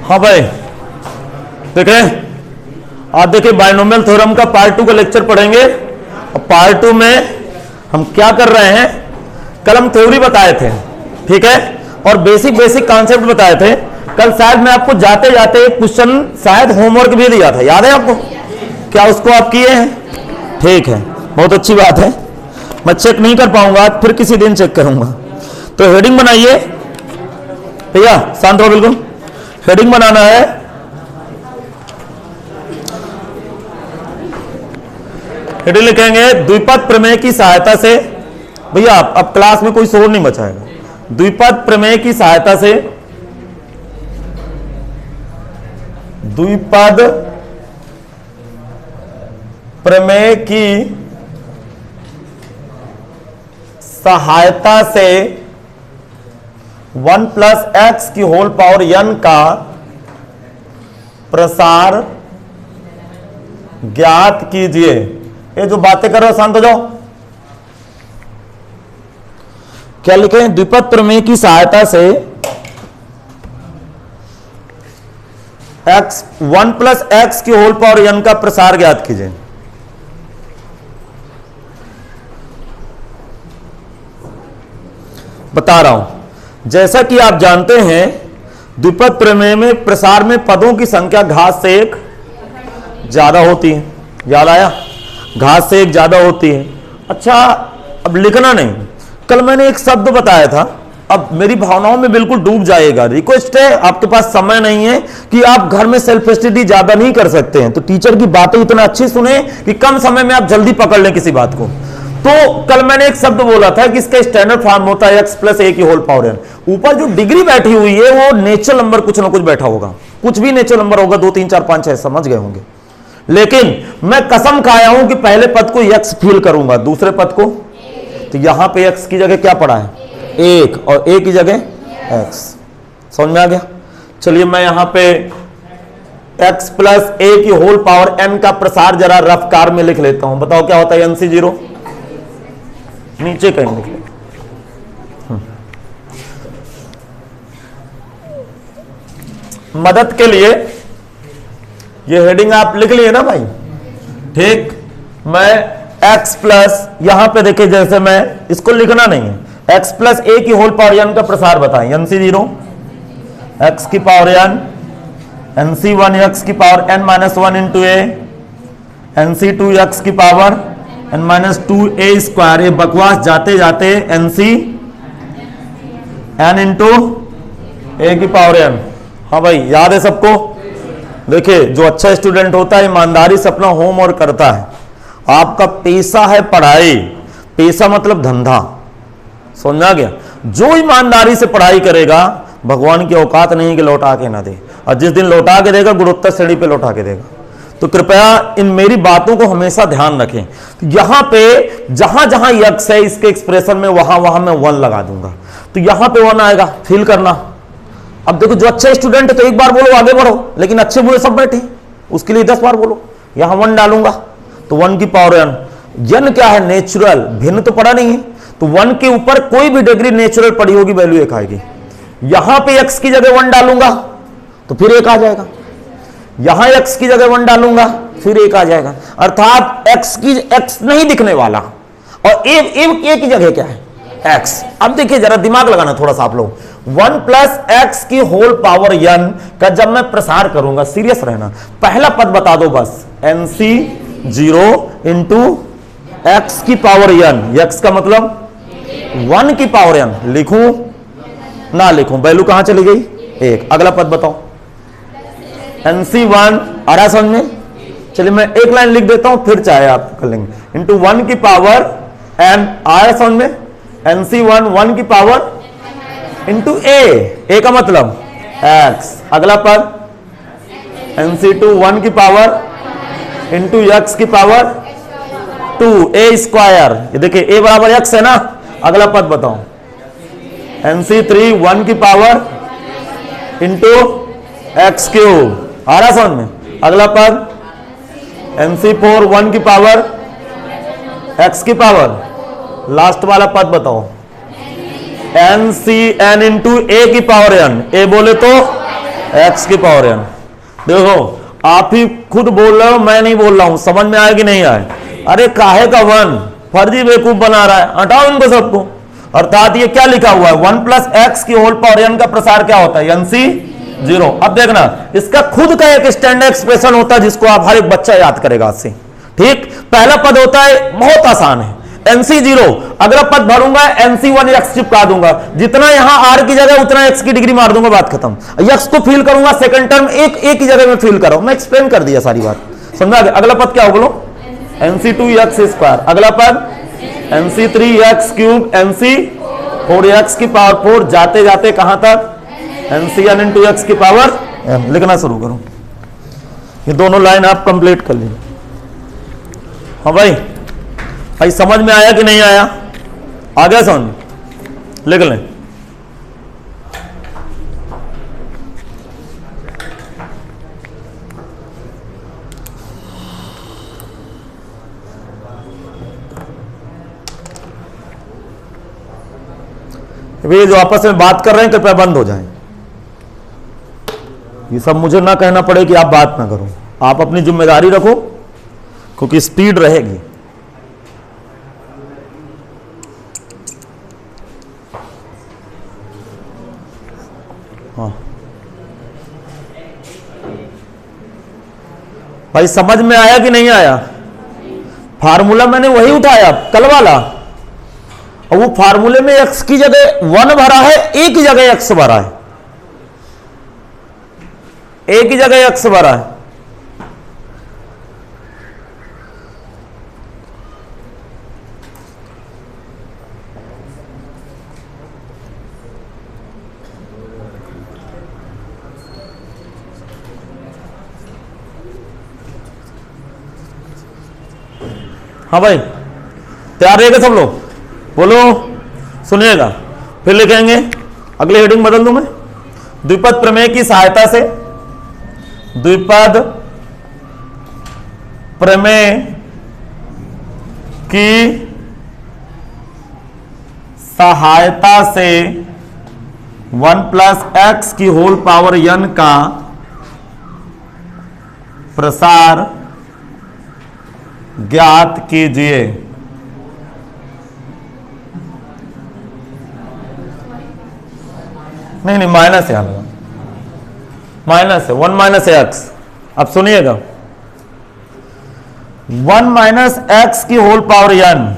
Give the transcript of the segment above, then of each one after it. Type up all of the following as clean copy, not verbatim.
हाँ भाई देखें, आप देखिए बायनोमियल थ्योरम का पार्ट 2 का लेक्चर पढ़ेंगे। और पार्ट 2 में हम क्या कर रहे हैं, कल हम थ्योरी बताए थे, ठीक है, और बेसिक कॉन्सेप्ट बताए थे। कल शायद मैं आपको जाते जाते एक क्वेश्चन शायद होमवर्क भी दिया था, याद है आपको? क्या उसको आप किए हैं? ठीक है, बहुत अच्छी बात है। मैं चेक नहीं कर पाऊंगा, फिर किसी दिन चेक करूंगा। तो हेडिंग बनाइए भैया, शांत हो बिल्कुल। हेडिंग बनाना है, हेडिंग लिखेंगे द्विपद प्रमेय की सहायता से। भैया अब क्लास में कोई शोर नहीं मचाएगा। द्विपद प्रमेय की सहायता से, द्विपद प्रमेय की सहायता से 1 प्लस एक्स की होल पावर n का प्रसार ज्ञात कीजिए। ये जो बातें कर रहे हो शांत हो जाओ। क्या लिखे? द्विपद प्रमेय की सहायता से x 1 प्लस एक्स की होल पावर n का प्रसार ज्ञात कीजिए। बता रहा हूं, जैसा कि आप जानते हैं द्विपद प्रमेय में प्रसार में पदों की संख्या घात से एक ज्यादा होती है। याद आया? घात से एक ज्यादा होती है। अच्छा, अब लिखना नहीं। कल मैंने एक शब्द बताया था, अब मेरी भावनाओं में बिल्कुल डूब जाएगा। रिक्वेस्ट है, आपके पास समय नहीं है कि आप घर में सेल्फ स्टडी ज्यादा नहीं कर सकते हैं, तो टीचर की बातें इतना अच्छी सुने कि कम समय में आप जल्दी पकड़ लें किसी बात को। तो कल मैंने एक शब्द बोला था कि इसका स्टैंडर्ड फॉर्म होता है x प्लस ए की होल पावर n। ऊपर जो डिग्री बैठी हुई है वो नेचुरल नंबर कुछ ना कुछ बैठा होगा, कुछ भी नेचुरल नंबर होगा, 2 3 4 5 6 समझ गए होंगे। लेकिन मैं कसम खाया हूं कि पहले पद को x फील करूंगा, दूसरे पद को। तो यहां पे x की जगह क्या पड़ा है? 1, और a की जगह x। समझ में आ गया? चलिए मैं यहां पे x प्लस ए की होल पावर n का प्रसार जरा रफ कार में लिख लेता हूं। बताओ क्या होता है? NC0 नीचे कहीं लिख ले। मदद के लिए ये हेडिंग आप लिख लिए ना भाई, ठीक। मैं x प्लस, यहां पे देखिए जैसे मैं इसको लिखना नहीं है, x प्लस ए की होल पावर n का प्रसार बताएं। NC0 x की पावर n, NC1 x की पावर n माइनस 1 इंटू ए, NC2 x की पावर n माइनस 2 ए स्क्वायर। ये बकवास जाते जाते NC n इंटू ए की पावर n। हाँ भाई याद है सबको? देखिए जो अच्छा स्टूडेंट होता है ईमानदारी से अपना होमवर्क करता है। आपका पेशा है पढ़ाई, पेशा मतलब धंधा, समझ आ गया? जो ईमानदारी से पढ़ाई करेगा भगवान की औकात नहीं कि लौटा के ना दे, और जिस दिन लौटा के देगा गुणोत्तर श्रेणी पे लौटा के देगा। तो कृपया इन मेरी बातों को हमेशा ध्यान रखें। तो यहां पे जहां जहां x है इसके एक्सप्रेशन में वहां वहां मैं 1 लगा दूंगा, तो यहां पे 1 आएगा, फील करना। अब देखो जो अच्छे स्टूडेंट है तो एक बार बोलो आगे बढ़ो, लेकिन अच्छे बुरे सब बैठे उसके लिए 10 बार बोलो। यहां 1 डालूंगा तो 1 की पावर n। n क्या है? नेचुरल, भिन्न तो पड़ा नहीं है, तो 1 के ऊपर कोई भी डिग्री नेचुरल पड़ी होगी वैल्यू 1 आएगी। यहां पे x की जगह 1 डालूंगा तो फिर 1 आ जाएगा। यहां x की जगह 1 डालूंगा फिर 1 आ जाएगा। अर्थात x नहीं दिखने वाला, और a की जगह क्या है? x। अब देखिए जरा दिमाग लगाना थोड़ा सा आप लोग। 1 प्लस एक्स की होल पावर n का जब मैं प्रसार करूंगा, सीरियस रहना, पहला पद बता दो बस, NC0 इंटू एक्स की पावर n। x का मतलब 1 की पावर n। लिखूं ना लिखूं? वैल्यू कहां चली गई? 1। अगला पद बताओ। NC1 आ रहा समझ में? चलिए मैं एक लाइन लिख देता हूं, फिर चाहे आप कर लेंगे। इंटू 1 की पावर n आया समझ में? NC1 1 की पावर इंटू ए का मतलब x। अगला पद NC2 1 की पावर इंटू x की पावर 2 a स्क्वायर। ये देखिए a बराबर x है ना। अगला पद बताओ। NC3 1 की पावर इंटू एक्स क्यूब। आ रहा समझ में? अगला पद NC4 1 की पावर x की पावर। लास्ट वाला पद बताओ N C N into A की पावर एन, ए बोले तो एक्स की पावर एन। देखो आप ही खुद बोल रहे हो, मैं नहीं बोल रहा हूं, समझ में आए कि नहीं आए? अरे काहे का वन, फर्जी बेवकूफ बना रहा है, हटाओ इनको सबको। अर्थात ये क्या लिखा हुआ है, 1 प्लस एक्स की होल पावर एन का प्रसार क्या होता है, एन सी 0। अब देखना इसका खुद का एक स्टैंडर्ड एक्सप्रेशन होता है जिसको आप हर एक बच्चा याद करेगा आज से। ठीक, पहला पद होता है, बहुत आसान है, एनसी 0, अगला पद भरूंगा एनसी 1 एक्स चिपका दूंगा, जितना यहां आर की जगह उतना एक्स की डिग्री मार दूंगा, बात खत्म। एक्स को फील करूंगा सेकंड टर्म एक की जगह में फील करो, मैं एक्सप्लेन कर दिया सारी बात, समझा? अगला पद क्या हो बोलो, एनसी 2 एक्स स्क्वायर, अगला पद NC 3 X cube, NC 4 X की पावर 4, जाते जाते कहां तक, एनसी एन इंटू एक्स की पावर एम। लिखना शुरू करो, ये दोनों लाइन आप कंप्लीट कर लीजिए। हाँ भाई, भाई समझ में आया कि नहीं आया? आ गया समझ? लिख लें। ये जो आपस में बात कर रहे हैं कृपया बंद हो जाएं। ये सब मुझे ना कहना पड़े कि आप बात ना करो, आप अपनी जिम्मेदारी रखो क्योंकि स्पीड रहेगी। हाँ भाई समझ में आया कि नहीं आया? फार्मूला मैंने वही उठाया कल वाला, और वो फार्मूले में x की जगह 1 भरा है, a की जगह x भरा है, a की जगह x भरा है। हाँ भाई तैयार रहेगा सब लोग, बोलो, सुनिएगा। फिर लिखेंगे, अगली हेडिंग बदल दूं मैं, द्विपद प्रमेय की सहायता से, द्विपद प्रमेय की सहायता से 1 प्लस एक्स की होल पावर n का प्रसार ज्ञात कीजिए। नहीं माइनस यहां लगा, माइनस है 1 माइनस एक्स। अब सुनिएगा, 1 माइनस एक्स की whole power n,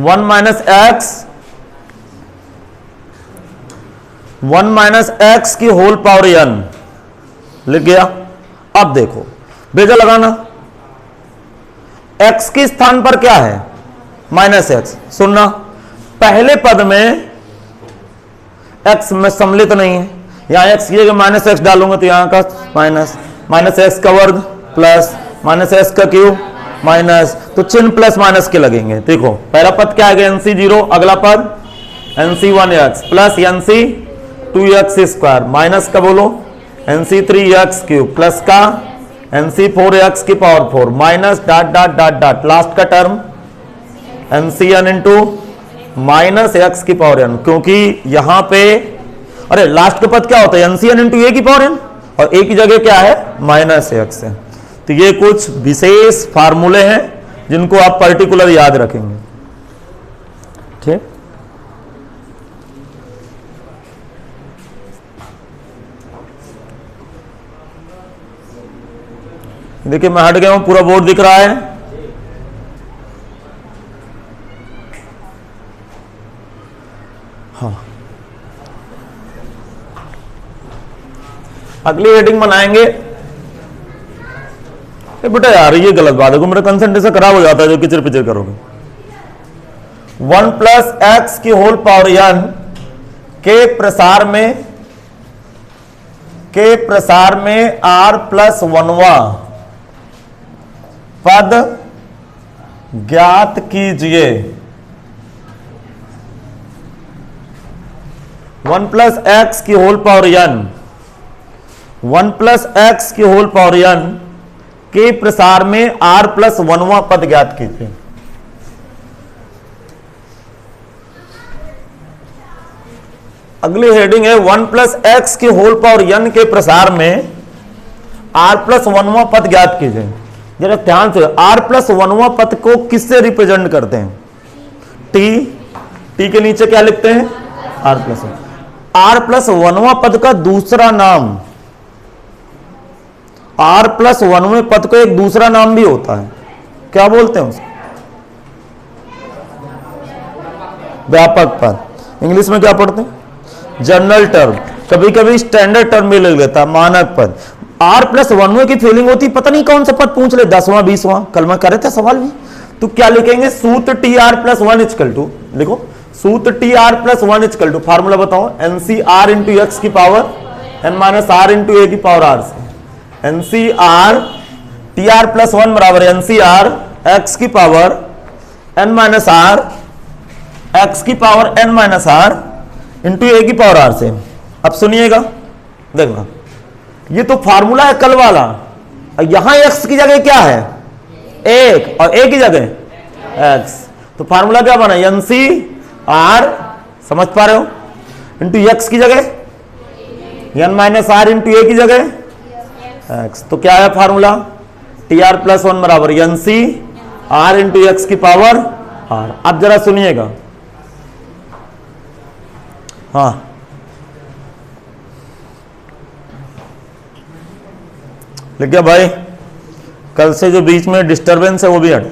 1 minus x, 1 minus x की होल पावर n लिख गया। अब देखो बेजा लगाना, x के स्थान पर क्या है, माइनस एक्स। सुनना, पहले पद में x में सम्मिलित नहीं है, यहां x की जगह माइनस एक्स डालूंगा तो यहां का माइनस, माइनस एक्स का वर्ग प्लस माइनस एक्स का क्यूब माइनस, तो चिन्ह प्लस माइनस के लगेंगे। देखो पहला पद क्या है, एनसी 0, अगला पद NC 1 X plus NC 2 X square, minus का बोलो एनसी 3 एक्स क्यूब प्लस का एनसी 4 एक्स की power 4 minus dot dot dot dot, last का term NC N into minus x की पावर एन, क्योंकि यहां पे अरे लास्ट का पद क्या होता है, एनसी एन इंटू ए की पावर एन, और ए की जगह क्या है, माइनस एक्स है। तो ये कुछ विशेष फार्मूले हैं जिनको आप पर्टिकुलर याद रखेंगे। ठीक, देखिए मैं हट गया हूं, पूरा बोर्ड दिख रहा है। हाँ, अगली हेडिंग बनाएंगे। बेटा यार ये गलत बात है, मेरा कंसंट्रेशन खराब हो जाता है जो किचर पिचर करोगे। 1 प्लस एक्स की होल पावर n के प्रसार में r प्लस 1वां पद ज्ञात कीजिए। 1 प्लस एक्स की whole power n, 1 plus x की होल पावर n के प्रसार में r प्लस 1वां पद ज्ञात कीजिए। अगली हेडिंग है 1 प्लस एक्स की होल पावर n के प्रसार में r प्लस 1वां पद ज्ञात कीजिए। जरा ध्यान से, r प्लस 1वां पद को किससे रिप्रेजेंट करते हैं? t के नीचे क्या लिखते हैं? r plus 1। r प्लस 1वां पद का दूसरा नाम, r प्लस 1वें पद को एक दूसरा नाम भी होता है, क्या बोलते हैं उसको? व्यापक पद। इंग्लिश में क्या पढ़ते हैं? जनरल टर्म, कभी कभी स्टैंडर्ड टर्म भी लिख लेता है, मानक पद। r प्लस 1वें की फीलिंग होती, पता नहीं कौन सा पद पूछ ले, 10वां 20वां, कल मैं करे थे सवाल भी। तो क्या लिखेंगे? सूत्र T R plus 1 equal to, लिखो सूत्र T R plus 1 equal to, formula बताओ, N C R into x की power N minus R into A की पावर आर से। एन सी आर टी आर प्लस 1 बराबर एन सी आर एक्स की power N minus R X की power N minus R into A की power R से। अब सुनिएगा, देखना, ये तो फार्मूला है कल वाला, यहां एक्स की जगह क्या है? एक, और ए की जगह एक्स, तो फार्मूला क्या बना? एन सी आर, समझ पा रहे हो, इंटू एक्स की जगह N minus R into A की जगह एक्स। तो क्या है फार्मूला? टी आर प्लस 1 बराबर N C R into x की पावर आर। अब जरा सुनिएगा, हाँ, लिख गया भाई? कल से जो बीच में डिस्टरबेंस है वो भी हट,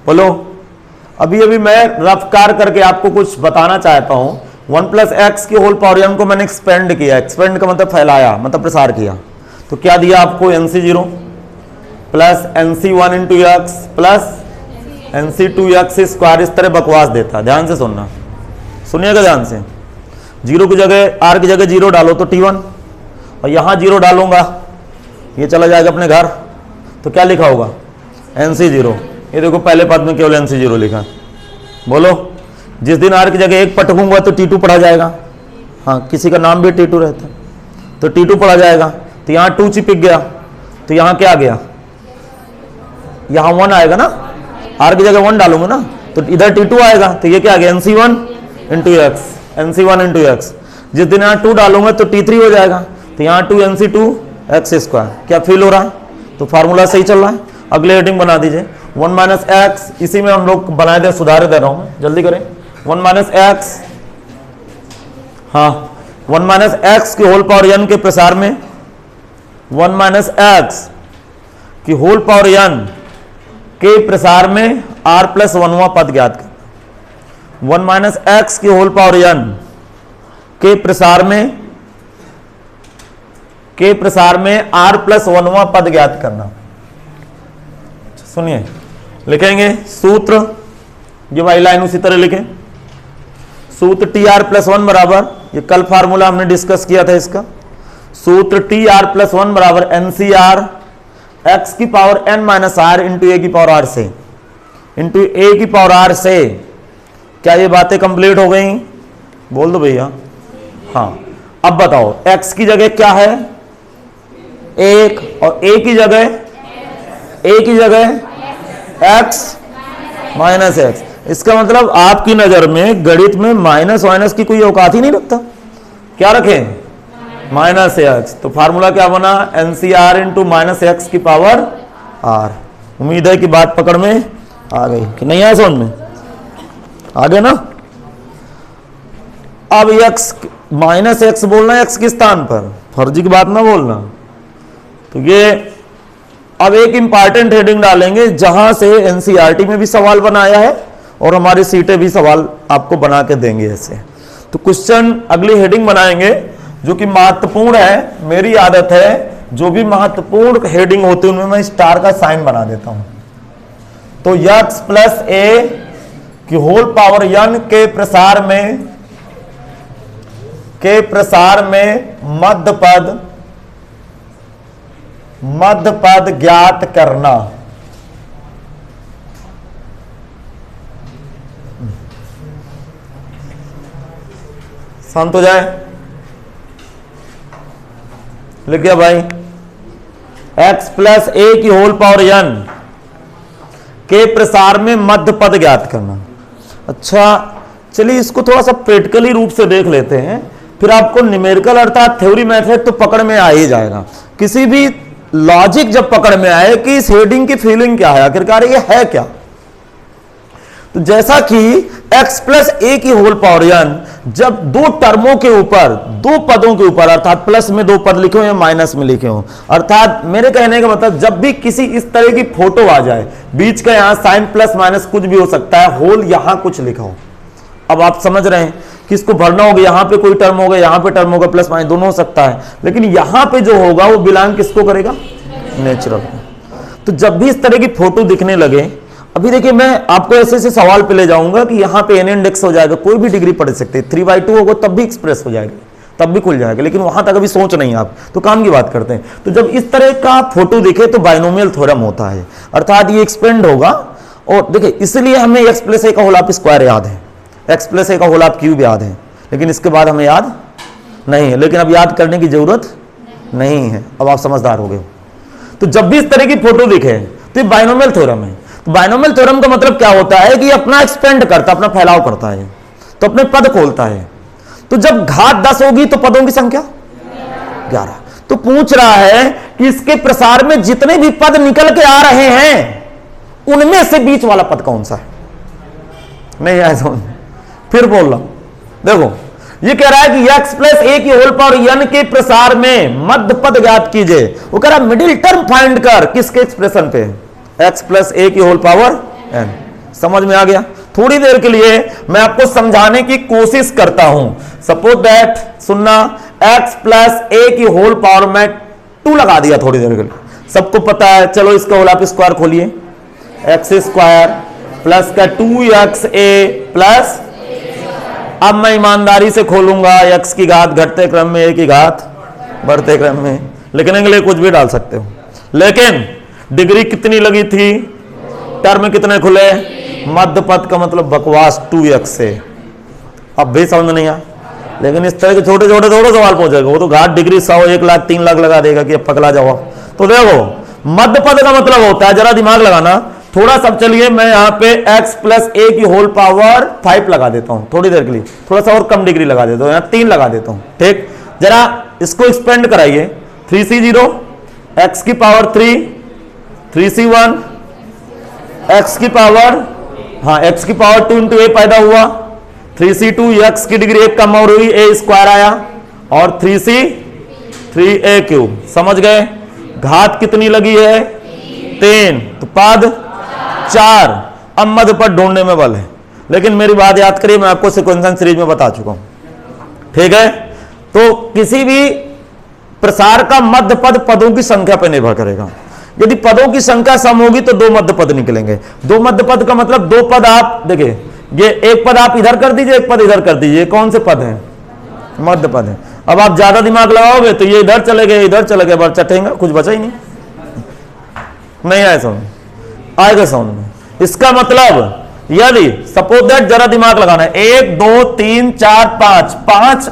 बोलो। अभी मैं रफ कार करके आपको कुछ बताना चाहता हूं। 1 प्लस एक्स की होल पावर n को मैंने एक्सपेंड किया, एक्सपेंड का मतलब फैलाया, मतलब प्रसार किया। तो क्या दिया आपको? nc0 plus nc1 into x plus nc2 x square. इस तरह बकवास देता, ध्यान से सुनना, सुनिएगा ध्यान से। जीरो की जगह, आर की जगह जीरो डालो तो t1, और यहां जीरो डालूंगा, ये चला जाएगा अपने घर, तो क्या लिखा होगा? nc0। ये देखो पहले पद में केवल nc0 लिखा, बोलो। जिस दिन आर की जगह एक पटकूंगा तो t2 पढ़ा जाएगा, हाँ, किसी का नाम भी t2 रहता है तो t2 पढ़ा जाएगा। तो यहाँ 2 चिपक गया, तो यहाँ क्या आ गया? यहाँ 1 आएगा ना, आर की जगह 1 डालूंगा ना, तो इधर t2 आएगा, तो ये क्या आ गया? nc1 into x, nc1 into x. जिस दिन यहाँ 2 डालूंगा तो t3 हो जाएगा, तो यहाँ 2 nc2 एक्स स्क्वायर। क्या फील हो रहा है? तो फार्मूला सही चल रहा है। अगले हेडिंग बना दीजिए 1 माइनस एक्स, इसी में हम लोग बनाए दे, सुधार दे रहा हूं मैं, जल्दी करें। 1 माइनस एक्स, हाँ, 1 माइनस एक्स की होल पावर n के प्रसार में 1 माइनस एक्स की होल पावर n के प्रसार में r प्लस 1वां पद ज्ञात कर। 1 माइनस एक्स की होल पावर n के प्रसार में r प्लस 1वां पद ज्ञात करना। सुनिए, लिखेंगे सूत्र, ये वाली लाइन उसी तरह लिखें, सूत्र टी आर प्लस 1 बराबर, ये कल फार्मूला हमने डिस्कस किया था इसका, सूत्र टी आर प्लस 1 बराबर एन सी आर एक्स की power N minus R into A की पावर आर से, इंटू ए की पावर आर से। क्या ये बातें कंप्लीट हो गई? बोल दो भैया, हाँ। अब बताओ, एक्स की जगह क्या है? 1, और ए की जगह एक्स माइनस एक्स। इसका मतलब आपकी नजर में गणित में माइनस माइनस की कोई औकात ही नहीं रखता। क्या रखें? Minus x. तो फार्मूला क्या बना? N C R into minus x की पावर आर। उम्मीद है कि बात पकड़ में आ गई कि नहीं आया समझ में? आ गया ना? अब एक्स माइनस एक्स बोलना, एक्स के स्थान पर, फर्जी की बात ना बोलना। तो ये अब एक इंपॉर्टेंट हेडिंग डालेंगे जहां से एनसीईआरटी में भी सवाल बनाया है और हमारी सीटें भी सवाल आपको बना के देंगे ऐसे। तो क्वेश्चन अगली हेडिंग बनाएंगे जो कि महत्वपूर्ण है। मेरी आदत है जो भी महत्वपूर्ण हेडिंग होती है उनमें मैं स्टार का साइन बना देता हूं। तो x प्लस ए की होल पावर n के प्रसार में मध्य पद ज्ञात करना। शांत हो जाए, लिख गया भाई। x प्लस ए की होल पावर n के प्रसार में मध्य पद ज्ञात करना। अच्छा, चलिए इसको थोड़ा सा प्रैक्टिकली रूप से देख लेते हैं, फिर आपको न्यूमेरिकल अर्थात थ्योरी मेथड तो पकड़ में आ ही जाएगा। किसी भी लॉजिक जब पकड़ में आए कि इस हेडिंग की फीलिंग क्या है, आखिरकार ये है क्या। तो जैसा कि x प्लस ए की होल पावर n जब दो टर्मों के ऊपर, दो पदों के ऊपर, अर्थात प्लस में दो पद लिखे हो या माइनस में लिखे हो, अर्थात मेरे कहने का मतलब जब भी किसी इस तरह की फोटो आ जाए, बीच का यहां साइन प्लस माइनस कुछ भी हो सकता है, होल यहां कुछ लिखा हो। अब आप समझ रहे हैं कि इसको भरना होगा, यहां पे कोई टर्म होगा, यहां पे टर्म होगा, प्लस माइनस दोनों हो सकता है, लेकिन यहां पे जो होगा वो बिलोंग किसको करेगा, नेचुरल। तो जब भी इस तरह की फोटो दिखने लगे, अभी देखिए मैं आपको ऐसे ऐसे सवाल पे ले जाऊंगा कि यहां पे n इंडेक्स हो जाएगा, कोई भी डिग्री पढ़ सकते हैं, 3/2 होगा तब भी एक्सप्रेस हो जाएगा, तब भी खुल जाएगा, लेकिन वहां तक अभी सोच नहीं आप, तो काम की बात करते हैं। तो जब इस तरह का फोटो दिखे तो बाइनोमियल थ्योरम होता है, अर्थात ये एक्सपेंड होगा। और देखिए इसलिए हमें x प्लस ए का होल हाफ स्क्वायर याद है, x प्लस ए का होल हाफ क्यूब याद है, लेकिन इसके बाद हमें याद नहीं है, लेकिन अब याद करने की जरूरत नहीं है, अब आप समझदार हो गए हो। तो जब भी इस तरह की फोटो दिखे तो ये बाइनोमियल थ्योरम है। तो बाइनोमियल थ्योरम का मतलब क्या होता है कि अपना एक्सपेंड करता, अपना फैलाव करता है, तो अपने पद खोलता है। तो जब घात 10 होगी तो पदों की संख्या 11। तो पूछ रहा है कि इसके प्रसार में जितने भी पद निकल के आ रहे हैं उनमें से बीच वाला पद कौन सा है। नहीं ऐसा, फिर बोल रहा हूं, देखो ये कह रहा है कि x प्लस ए की होल पावर n के प्रसार में मध्य पद ज्ञात कीजिए। वो कह रहा है मिडिल टर्म फाइंड कर, किसके एक्सप्रेशन पे, x प्लस ए की होल पावर n। समझ में आ गया। थोड़ी देर के लिए मैं आपको समझाने की कोशिश करता हूं। सपोज दैट, सुनना, x प्लस ए की होल पावर में 2 लगा दिया थोड़ी देर के लिए, सबको पता है। चलो इसका होल हाफ स्क्वायर खोलिए, एक्स स्क्वायर प्लस का 2xa प्लस, अब मैं ईमानदारी से खोलूंगा x की घात घटते क्रम में, a की घात बढ़ते क्रम में, लिखने के लिए कुछ भी डाल सकते हो, लेकिन डिग्री कितनी लगी थी, टर्म कितने खुले, मध्य पद का मतलब बकवास 2x से। अब भी समझ नहीं आया, लेकिन इस तरह के छोटे छोटे थोड़े सवाल पूछेगा, वो तो घात डिग्री 100 1 लाख 3 लाख लगा देगा कि अब पकड़ा जाओ। तो देखो मध्य पद का मतलब होता है, जरा दिमाग लगाना थोड़ा सा। चलिए मैं यहाँ पे x प्लस ए की होल पावर 5 लगा देता हूँ थोड़ी देर के लिए, थोड़ा सा और कम डिग्री लगा देता हूँ, यहाँ 3 लगा देता हूँ, ठीक। जरा इसको एक्सपेंड कराइए, 3c0 x की पावर 3, 3c1 x की पावर, हाँ x की पावर 2 इंटू ए पैदा हुआ, 3c2 x की डिग्री 1 कम और हुई, a स्क्वायर आया, और 3c 3a क्यूब। समझ गए। घात कितनी लगी है, 3, तो पद 4। अब मध्य पद ढूंढने में बल है, लेकिन मेरी बात याद करिए, मैं आपको सीक्वेंशियल सीरीज में बता चुका हूं, ठीक है। तो किसी भी प्रसार का मध्य पद पदों की संख्या पर निर्भर करेगा। यदि पदों की संख्या सम होगी तो 2 मध्य पद निकलेंगे। 2 मध्य पद का मतलब 2 पद, आप देखिए ये एक पद आप इधर कर दीजिए, एक पद इधर कर दीजिए, कौन से पद हैं, मध्य पद है। अब आप ज्यादा दिमाग लगाओगे तो ये इधर चले गए, इधर चले गए, बार चटेंगे, कुछ बचा ही नहीं आया समझ, आएगा समझ में। इसका मतलब यदि सपोज दैट, जरा दिमाग लगाना है, 1 2 3 4 5,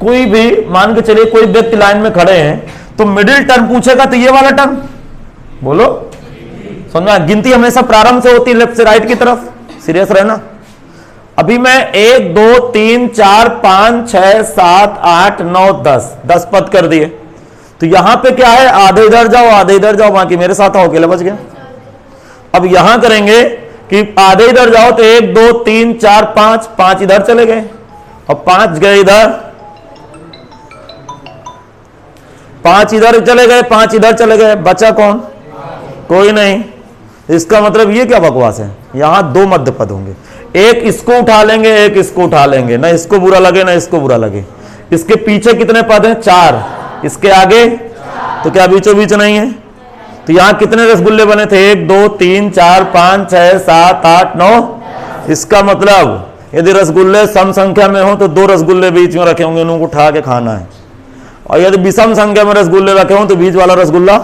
कोई भी मान के चलिए कोई व्यक्ति लाइन में खड़े हैं तो मिडिल टर्म पूछेगा तो ये वाला टर्म बोलो, समझना। गिनती हमेशा प्रारंभ से होती है, लेफ्ट से राइट की तरफ, सीरियस रहना। अभी मैं 1 2 3 4 5 6 7 8 9 10 पद कर दिए, तो यहां पे क्या है, आधे इधर जाओ आधे इधर जाओ, बाकी मेरे साथ आओ, अकेले बच गया। अब यहां करेंगे कि आधे इधर जाओ तो 1 2 3 4 5 इधर चले गए, और 5 गए इधर, 5 इधर चले गए, 5 इधर चले गए, बचा कौन, कोई नहीं। इसका मतलब ये क्या बकवास है, यहां 2 मध्य पद होंगे, एक इसको उठा लेंगे एक इसको उठा लेंगे, ना इसको बुरा लगे ना इसको बुरा लगे। इसके पीछे कितने पद हैं, 4, इसके आगे तो क्या बीचों बीच नहीं है। तो यहां कितने रसगुल्ले बने थे, 1 2 3 4 5 6 7 8 9। इसका मतलब यदि रसगुल्ले सम संख्या में हो तो 2 रसगुल्ले बीच में रखे होंगे, उनको उठा के खाना है। और यदि विषम संख्या में रसगुल्ले रखे हों तो बीच वाला रसगुल्ला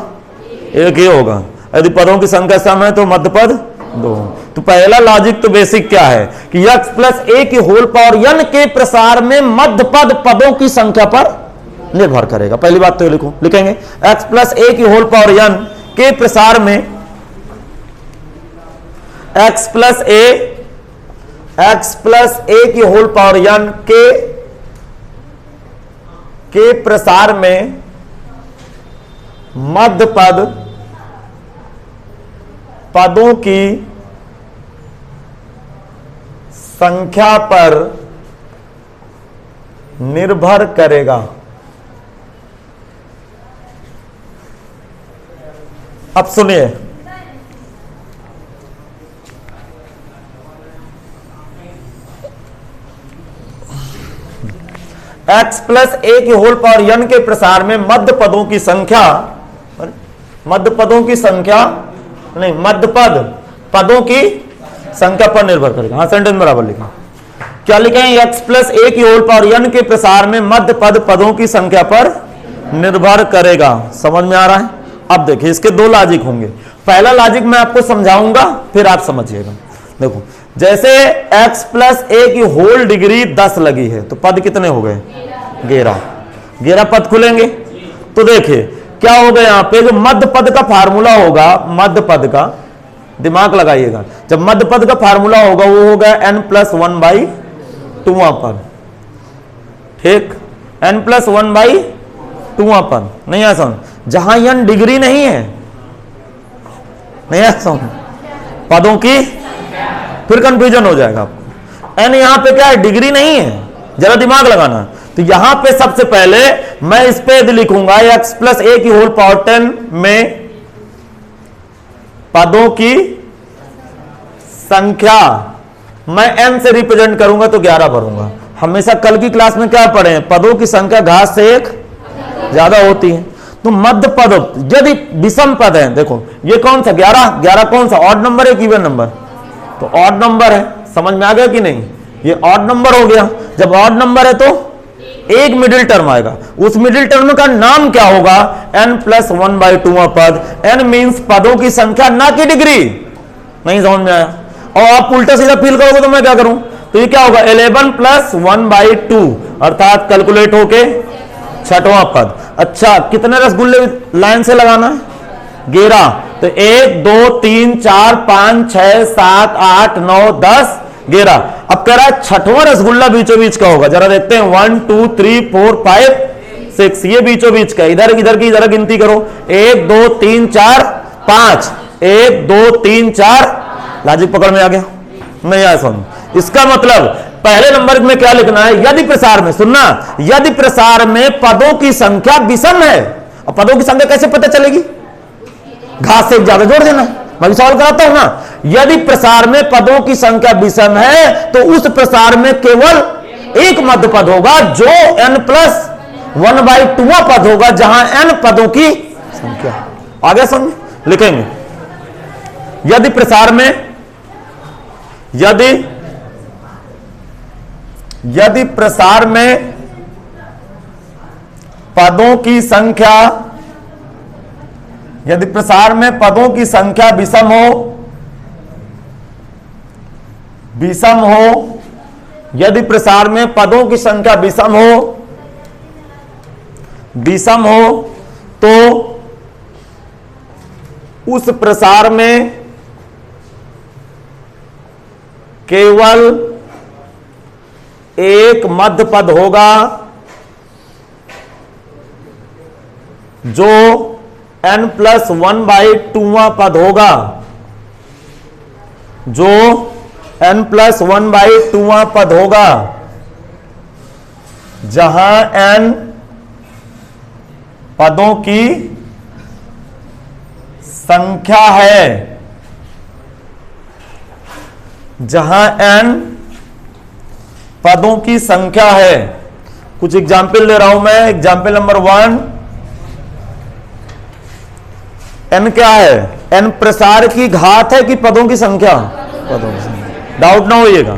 एक ही होगा। यदि पदों की संख्या सम है तो मध्य पद 2। तो पहला लॉजिक तो बेसिक क्या है कि x प्लस ए की होल पावर n के प्रसार में मध्य पद पदों की संख्या पर निर्भर करेगा। पहली बात तो ये लिखो, लिखेंगे x प्लस ए की होल पावर n के प्रसार में x प्लस ए x प्लस ए की होल पावर n के प्रसार में मध्य पद पदों की संख्या पर निर्भर करेगा। अब सुनिए, x प्लस ए की होल पावर n के प्रसार में मध्य पदों की संख्या, मध्य पदों की संख्या नहीं, मध्य पदों की संख्या पर निर्भर करेगा। हाँ, सेंटेंस बराबर लिखा। क्या लिखे हैं? x प्लस ए की होल पावर n के प्रसार में मध्य पदों की संख्या पर निर्भर करेगा। समझ में आ रहा है? अब देखिए, इसके दो लॉजिक होंगे। पहला लॉजिक मैं आपको समझाऊंगा, फिर आप समझिएगा। देखो, जैसे x प्लस ए की होल डिग्री 10 लगी है तो पद कितने हो गए? 11 पद खुलेंगे। तो देखिए क्या होगा, यहां पे जो मध्य पद का फार्मूला होगा, मध्य पद का, दिमाग लगाइएगा, जब मध्य पद का फार्मूला होगा वो होगा n+1/2 पद। ठीक, n+1/2 पद। नहीं है समझ? जहां n डिग्री नहीं है, नहीं है समझ, पदों की, फिर कंफ्यूजन हो जाएगा आपको। n यहां पे क्या है? डिग्री नहीं है, जरा दिमाग लगाना। तो यहां पे सबसे पहले मैं इस पे यदि लिखूंगा x प्लस ए की होल पावर 10 में पदों की संख्या मैं n से रिप्रेजेंट करूंगा तो 11 भरूंगा। हमेशा कल की क्लास में क्या पढ़े हैं? पदों की संख्या घात से एक ज्यादा होती है। तो मध्य पद यदि विषम पद है, देखो ये कौन सा 11 कौन सा? ऑड नंबर है कि इवन नंबर? तो ऑड नंबर है। समझ में आ गया कि नहीं? ये ऑड नंबर हो गया। जब ऑड नंबर है तो एक मिडिल टर्म आएगा, उस मिडिल टर्म का नाम क्या होगा? n+1/2 पद। n मींस पदों की संख्या, ना कि डिग्री। नहीं समझ में आया? और आप उल्टा सीधा फील करोगे तो मैं क्या करूं? तो ये क्या होगा? 11+1/2 अर्थात कैलकुलेट होके 6वां पद। अच्छा, कितने रसगुल्ले लाइन से लगाना है? 11। तो 1 2 3 4 5 6 7 8 9 10 11। अब कह रहा है 6वां रसगुल्ला बीचों बीच का होगा। जरा देखते हैं, 1 2 3 4 5 6, ये बीचों बीच का। इधर की जरा गिनती करो, 1 2 3 4 5, 1 2 3 4। लॉजिक पकड़ में आ गया? नहीं आया समझ? इसका मतलब पहले नंबर में क्या लिखना है? यदि प्रसार में, सुनना, यदि प्रसार में पदों की संख्या विषम है। अब पदों की संख्या कैसे पता चलेगी? घात से एक ज्यादा जोड़ देना। मैं भी सवाल कराता हूं ना, यदि प्रसार में पदों की संख्या विषम है तो उस प्रसार में केवल एक मध्य पद होगा जो n+1/2 पद होगा, जहां n पदों की संख्या। आगे समझ लिखेंगे, यदि प्रसार में, यदि प्रसार में पदों की संख्या, यदि प्रसार में पदों की संख्या विषम हो, यदि प्रसार में पदों की संख्या विषम हो तो उस प्रसार में केवल एक मध्य पद होगा जो n+1/2 पद होगा, जो n+1/2 पद होगा, जहां n पदों की संख्या है, जहां n पदों की संख्या है। कुछ एग्जाम्पल ले रहा हूं मैं। एग्जाम्पल नंबर 1, n क्या है? n प्रसार की घात है कि पदों की संख्या? पदों की संख्या। डाउट ना होइएगा।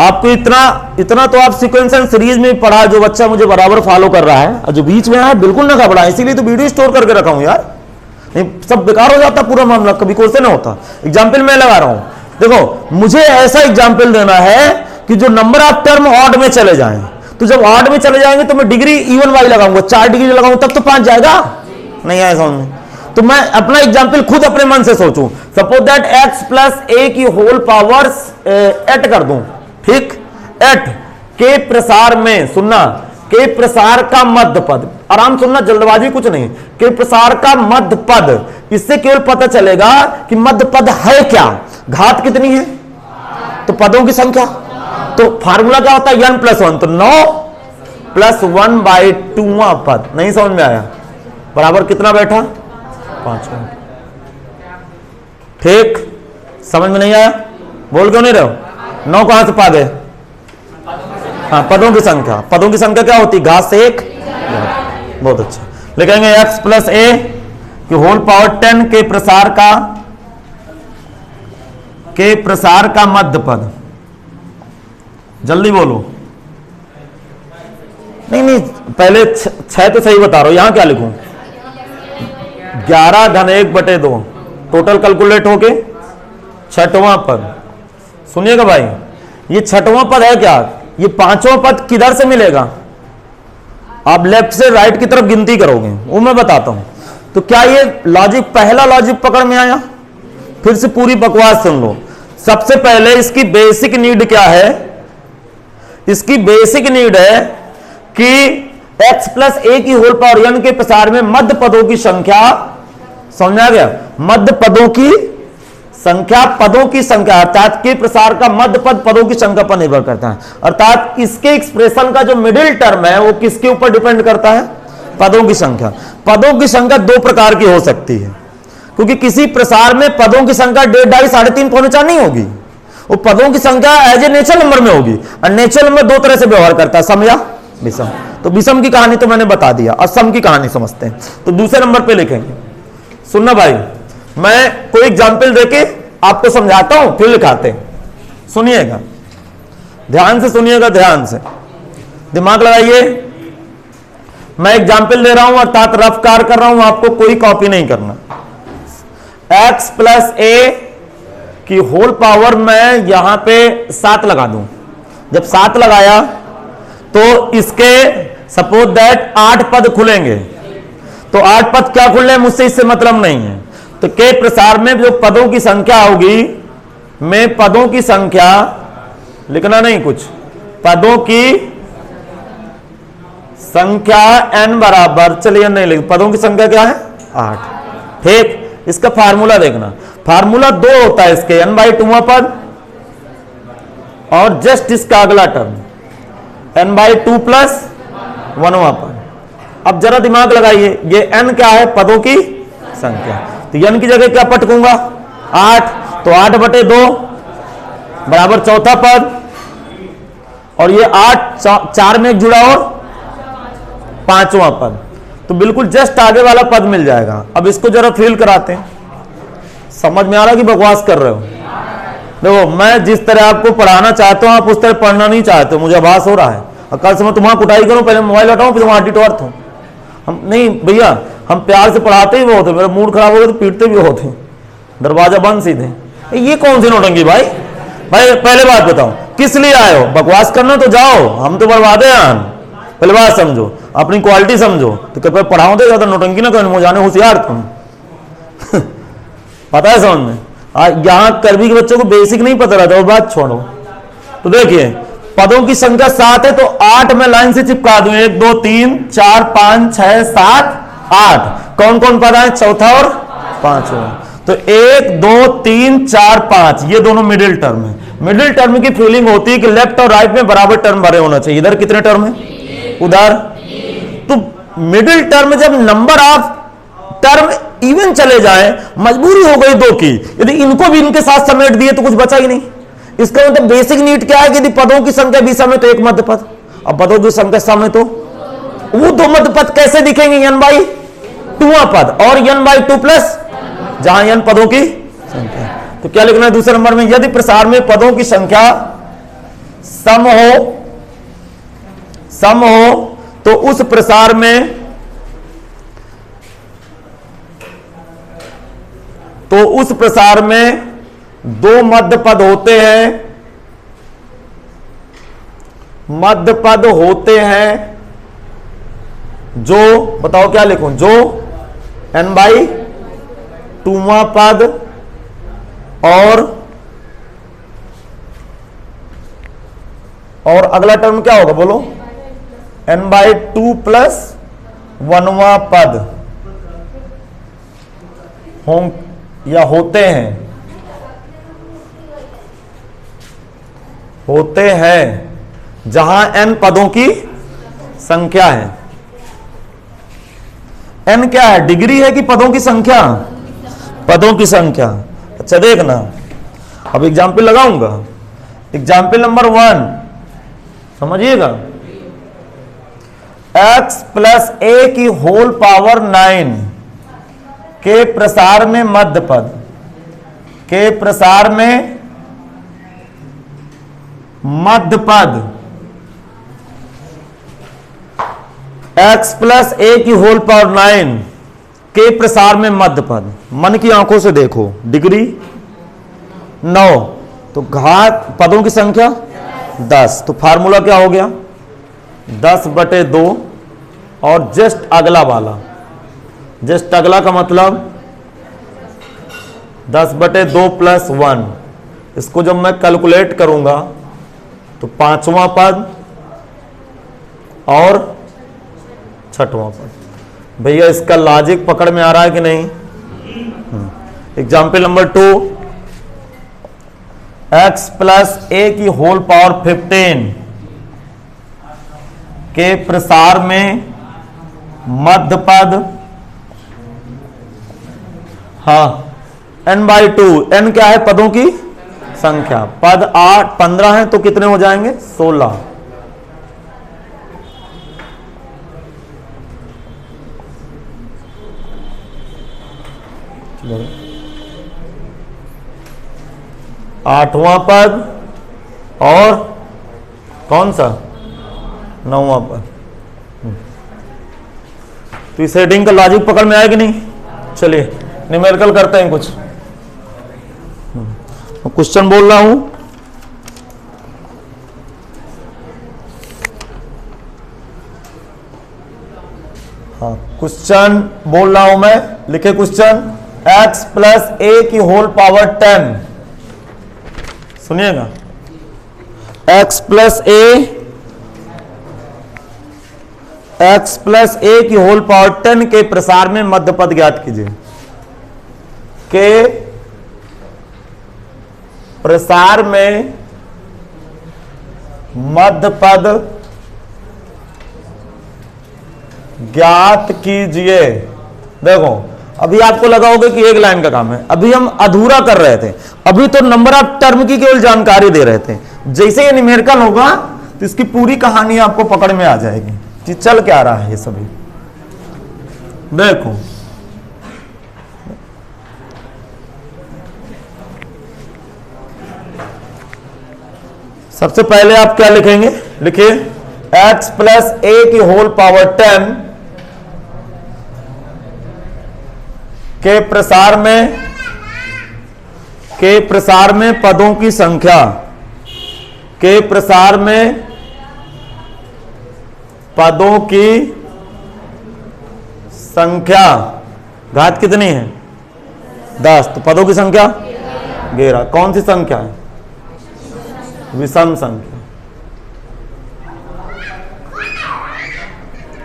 आपको इतना तो आप सीक्वेंस एंड सीरीज में पढ़ा, जो बच्चा मुझे बराबर फॉलो कर रहा है, और जो बीच में है बिल्कुल ना घबराए। इसीलिए तो वीडियो स्टोर करके रखा हूं यार, नहीं सब बेकार हो जाता पूरा मामला, कभी क्वेश्चन नहीं होता। एग्जाम्पल मैं लगा रहा हूं। देखो, मुझे ऐसा एग्जाम्पल देना है कि जो नंबर ऑफ टर्म ऑड में चले जाएं। तो जब ऑड में चले जाएंगे तो मैं डिग्री इवन वाई लगाऊंगा, 4 डिग्री लगाऊंगा तब तो 5 जाएगा। नहीं आया समझ में? तो मैं अपना एग्जाम्पल खुद अपने मन से सोचूं। सपोज दैट x प्लस ए की होल पावर 8 कर दूं, ठीक। एट के प्रसार में, सुनना, के प्रसार का मध्य पद, आराम सुनना, जल्दबाजी कुछ नहीं, के प्रसार का मध्य पद, इससे केवल पता चलेगा कि मध्य पद है क्या, घात कितनी है, तो पदों की संख्या, तो फार्मूला क्या होता है, n + 1, तो 9 + 1/2वां पद। नहीं समझ में आया, बराबर कितना बैठा, 5। ठीक, समझ में नहीं आया, बोल क्यों नहीं रहे हो, 9 कहां से पा गए, हाँ, पदों की संख्या, पदों की संख्या क्या होती है, घात से 1, बहुत अच्छा। लिखेंगे x + a की होल पावर 10 के प्रसार का मध्य पद, जल्दी बोलो, नहीं पहले 6 तो सही बता रहा हूं, यहां क्या लिखूं, 11 × 1/2, टोटल कैलकुलेट होके 6वां पद। सुनिएगा भाई, ये 6वां पद है क्या, ये 5वां पद किधर से मिलेगा, आप लेफ्ट से राइट की तरफ गिनती करोगे, वो मैं बताता हूं। तो क्या ये लॉजिक, पहला लॉजिक पकड़ में आया, फिर से पूरी बकवास सुन लो। सबसे पहले इसकी बेसिक नीड क्या है, इसकी बेसिक नीड है कि x + a की होल पावर n के प्रसार में मध्य पदों की संख्या, समझा गया, मध्य पदों की संख्या, पदों की संख्या, अर्थात के प्रसार का मध्य पद पदों की संख्या पर निर्भर करता है, अर्थात इसके एक्सप्रेशन का जो मिडिल टर्म है वो किसके ऊपर डिपेंड करता है, पदों की संख्या। पदों की संख्या 2 प्रकार की हो सकती है, क्योंकि किसी प्रसार में पदों की संख्या 1.5, 2.5, 3.5, पौने 4 नहीं होगी, वो पदों की संख्या एज ए नेचुरल नंबर में होगी, और नेचुरल नंबर 2 तरह से व्यवहार करता है, समझा, विषम। तो विषम की कहानी तो मैंने बता दिया, और सम की कहानी समझते हैं। तो दूसरे नंबर पे लिखेंगे, सुनना भाई, मैं कोई एग्जाम्पल देके आपको समझाता हूं, फिर लिखाते हैं, सुनिएगा, ध्यान से सुनिएगा, ध्यान से दिमाग लगाइए। मैं एग्जाम्पल दे रहा हूं अर्थात रफ कार कर रहा हूं, आपको कोई कॉपी नहीं करना। x + a की होल पावर मैं यहां पे 7 लगा दूं, जब 7 लगाया तो इसके सपोज दैट 8 पद खुलेंगे, तो 8 पद क्या खुले, मुझसे इससे मतलब नहीं है। तो के प्रसार में जो पदों की संख्या होगी, में पदों की संख्या लिखना नहीं कुछ, पदों की संख्या n बराबर, चलिए नहीं लिख, पदों की संख्या क्या है, 8। ठीक, इसका फार्मूला देखना, फार्मूला 2 होता है इसके, n/2वां पद और जस्ट इसका अगला टर्म n/2 + 1वां पद। अब जरा दिमाग लगाइए, ये n क्या है, पदों की संख्या, तो n की जगह क्या पटकूंगा, 8, तो 8/2 बराबर चौथा पद, और ये 8 4 में एक जुड़ा और 5वां पद, तो बिल्कुल जस्ट आगे वाला पद मिल जाएगा। अब इसको जरा फील कराते हैं, समझ में आ रहा कि बकवास कर रहे हो। देखो, मैं जिस तरह आपको पढ़ाना चाहता हूं आप उस तरह पढ़ना नहीं चाहते हो, मुझे आभास हो रहा है, और कल से मैं तुम्हारा कुटाई करूं, पहले मोबाइल हटाऊं, फिर तुम्हारा टिटवार हूं। हम नहीं भैया, हम प्यार से पढ़ाते ही बहुत है, मेरा मूड खराब हो गया तो पीटते भी होते हैं, दरवाजा बंद सीधे। ये कौन सी नौटंकी भाई, पहले बात बताओ, किस लिए आए हो, बकवास करना तो जाओ, हम तो बर्बाद हैं, पहले बात समझो, अपनी क्वालिटी समझो, तो कृपया पढ़ाओ तो ज्यादा नौटंकी ना करो, मुझे जाने होशियार तुम पता है समझ में। यहां करवी के बच्चों को बेसिक नहीं पता रहता, वो बात छोड़ो। तो देखिए, पदों की संख्या 7 है, तो 8 में लाइन से चिपका दूं, 1 2 3 4 5 6 7 8, कौन कौन पद है, चौथा और 5वां, तो 1 2 3 4 5, ये दोनों मिडिल टर्म है। मिडिल टर्म की फीलिंग होती है कि लेफ्ट और राइट में बराबर टर्म भरे होना चाहिए। इधर कितने टर्म है, उधर, तो मिडिल टर्म जब नंबर ऑफ टर्म इवन चले जाए, मजबूरी हो गई 2 की, यदि इनको भी इनके साथ समेट दिए तो कुछ बचा ही नहीं। इसका मतलब बेसिक नीड क्या है कि यदि पदों की संख्या विषम है तो एक मध्य पद, अब पदों की संख्या सम है तो वो 2 मध्य पद कैसे दिखेंगे, n/2वां पद और n/2 प्लस जहां n पदों की संख्या। तो क्या लिखना है दूसरे नंबर में, यदि प्रसार में पदों की संख्या सम हो तो उस प्रसार में दो मध्य पद होते हैं, मध्य पद होते हैं जो, बताओ क्या लिखूं, जो n/2वां पद और और अगला टर्म क्या होगा बोलो, n/2 प्लस 1वां पद हों या होते हैं जहां n पदों की संख्या है। n क्या है, डिग्री है कि पदों की संख्या? पदों की संख्या। अच्छा देखना, अब एग्जाम्पल लगाऊंगा। एग्जाम्पल नंबर 1 समझिएगा, x प्लस a की होल पावर 9 के प्रसार में मध्य पद, के प्रसार में मध्य पद x प्लस a की होल पावर 9 के प्रसार में मध्य पद। मन की आंखों से देखो, डिग्री 9 तो घात पदों की संख्या 10, तो फार्मूला क्या हो गया 10/2 और जस्ट अगला वाला, जस्ट अगला का मतलब 10/2 प्लस 1। इसको जब मैं कैलकुलेट करूंगा तो 5वां पद और 6वां पद। भैया इसका लॉजिक पकड़ में आ रहा है कि नहीं? Example number 2, x plus a की होल पावर 15 के प्रसार में मध्य पद, हाँ n/2, n क्या है पदों की संख्या, पद 15 है तो कितने हो जाएंगे 16। आठवां पद और कौन सा 9वां पद। तो इस हेडिंग का लॉजिक पकड़ में आया कि नहीं? चलिए न्यूमेरिकल करते हैं कुछ। क्वेश्चन बोल रहा हूं, हाँ क्वेश्चन बोल रहा हूं मैं, लिखे क्वेश्चन, x प्लस a की होल पावर 10, सुनिएगा, x प्लस a की होल पावर 10 के प्रसार में मध्य पद ज्ञात कीजिए। के प्रसार में मध्य पद ज्ञात कीजिए। देखो अभी आपको लगा होगा कि एक लाइन का काम है, अभी हम अधूरा कर रहे थे, अभी तो नंबर ऑफ टर्म की केवल जानकारी दे रहे थे। जैसे ये न्यूमेरिकल होगा तो इसकी पूरी कहानी आपको पकड़ में आ जाएगी कि चल क्या रहा है ये सभी। देखो सबसे पहले आप क्या लिखेंगे, लिखिए x प्लस a की होल पावर 10 के प्रसार में पदों की संख्या, के प्रसार में पदों की संख्या घात कितनी है 10, तो पदों की संख्या 11। कौन सी संख्या है? विषम संख्या।